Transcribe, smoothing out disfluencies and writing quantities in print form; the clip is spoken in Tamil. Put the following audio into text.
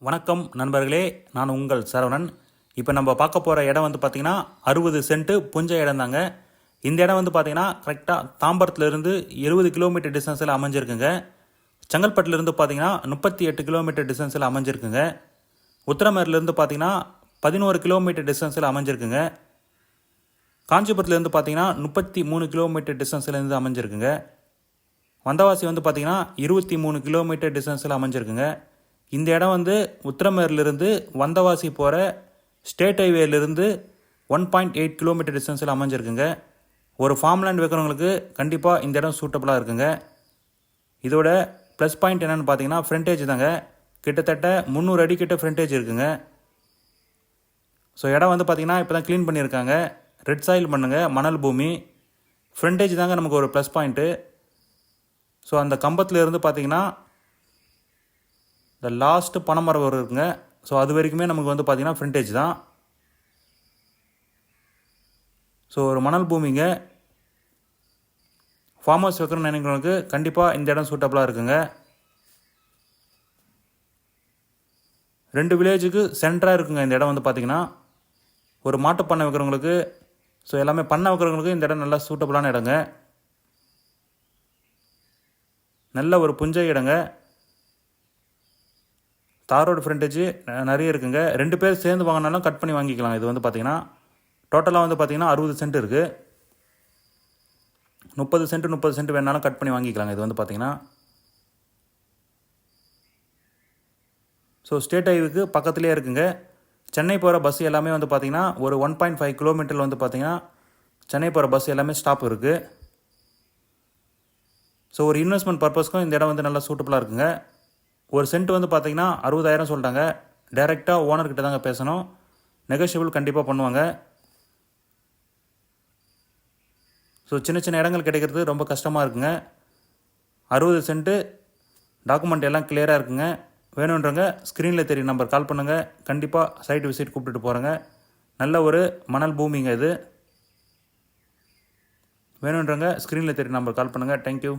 வணக்கம் நண்பர்களே, நான் உங்கள் சரவணன். இப்போ நம்ம பார்க்க போகிற இடம் வந்து பார்த்திங்கன்னா 60 சென்ட்டு புஞ்ச இடம் தாங்க. இந்த இடம் வந்து பார்த்திங்கன்னா கரெக்டாக தாம்பரத்துலேருந்து 70 கிலோமீட்டர் டிஸ்டன்ஸில் அமைஞ்சிருக்குங்க. செங்கல்பட்டுலேருந்து பார்த்திங்கன்னா 38 கிலோமீட்டர் டிஸ்டன்ஸில் அமைஞ்சிருக்குங்க. உத்திரமேர்லேருந்து பார்த்திங்கன்னா 11 கிலோமீட்டர் டிஸ்டன்ஸில் அமைஞ்சிருக்குங்க. காஞ்சிபுரத்துலேருந்து பார்த்திங்கன்னா 33 கிலோமீட்டர் டிஸ்டன்ஸ்லேருந்து அமைஞ்சிருக்குங்க. வந்தவாசி வந்து பார்த்திங்கன்னா 23 கிலோமீட்டர் டிஸ்டன்ஸில் அமைஞ்சிருக்குங்க. இந்த இடம் வந்து உத்திரமேர்லேருந்து வந்தவாசி போகிற ஸ்டேட் ஹைவேலேருந்து 1.8 கிலோமீட்டர் டிஸ்டன்ஸில் அமைஞ்சிருக்குங்க. ஒரு ஃபார்ம் லேண்ட் வைக்கிறவங்களுக்கு கண்டிப்பாக இந்த இடம் சூட்டபுளாக இருக்குங்க. இதோட ப்ளஸ் பாயிண்ட் என்னென்னு பார்த்தீங்கன்னா ஃப்ரண்டேஜ் தாங்க. கிட்டத்தட்ட 300 அடி கிட்ட ஃப்ரண்டேஜ் இருக்குங்க. ஸோ இடம் வந்து பார்த்திங்கன்னா இப்போ தான் க்ளீன் பண்ணியிருக்காங்க. ரெட் சாயில் பண்ணுங்க, மணல் பூமி. ஃப்ரண்டேஜ் தாங்க நமக்கு ஒரு ப்ளஸ் பாயிண்ட்டு. ஸோ அந்த கம்பத்தில் இருந்து பார்த்திங்கன்னா இந்த லாஸ்ட்டு பனைமரம் இருக்குங்க. ஸோ அது வரைக்குமே நமக்கு வந்து பார்த்திங்கன்னா ஃப்ரண்டேஜ் தான். ஸோ ஒரு மணல் பூமிங்க. ஃபார்ம் ஹவுஸ் வைக்கணும்னு நினைக்கிறவங்களுக்கு கண்டிப்பாக இந்த இடம் சூட்டபுளாக இருக்குங்க. 2 வில்லேஜுக்கு சென்டராக இருக்குங்க இந்த இடம் வந்து பார்த்திங்கன்னா. ஒரு மாட்டு பண்ணை வைக்கிறவங்களுக்கு, ஸோ எல்லாமே பண்ணை வைக்கிறவங்களுக்கு இந்த இடம் நல்லா சூட்டபுளான இடங்க. நல்ல ஒரு புஞ்சை இடங்க. தாரோட ஃப்ரண்டேஜ் நிறைய இருக்குங்க. 2 பேர் சேர்ந்து வாங்கினாலும் கட் பண்ணி வாங்கிக்கலாம். இது வந்து பார்த்திங்கன்னா டோட்டலாக வந்து பார்த்திங்கன்னா 60 சென்ட் இருக்குது. 30 சென்ட் வேணாலும் கட் பண்ணி வாங்கிக்கலாங்க. இது வந்து பார்த்திங்கன்னா ஸோ ஸ்டேட் ஹைவேக்கு பக்கத்துலேயே இருக்குங்க. சென்னை போகிற பஸ் எல்லாமே வந்து பார்த்திங்கன்னா ஒரு 1.5 கிலோமீட்டரில் வந்து பார்த்திங்கன்னா சென்னை போகிற பஸ் எல்லாமே ஸ்டாப் இருக்குது. ஸோ ஒரு இன்வெஸ்ட்மெண்ட் பர்பஸ்க்கும் இந்த இடம் வந்து நல்லா சூட்டபுளாக இருக்குங்க. ஒரு சென்ட் வந்து பார்த்திங்கன்னா 60,000 சொல்லிட்டாங்க. டைரெக்டாக ஓனர்கிட்ட தாங்க பேசணும். நெகோஷியபிள் கண்டிப்பாக பண்ணுவாங்க. ஸோ சின்ன சின்ன இடங்கள் கிடைக்கிறது ரொம்ப கஷ்டமாக இருக்குங்க. 60 சென்ட்டு டாக்குமெண்ட் எல்லாம் கிளியராக இருக்குங்க. வேணுன்றவங்க ஸ்க்ரீனில் தெரியும் நம்பர் கால் பண்ணுங்கள். கண்டிப்பாக சைட் விசிட் கூப்பிட்டுட்டு போகிறேங்க. நல்ல ஒரு மணல் பூமிங்க இது. வேணுன்றவங்க ஸ்க்ரீனில் தெரியும் நம்பர் கால் பண்ணுங்கள். தேங்க்யூ.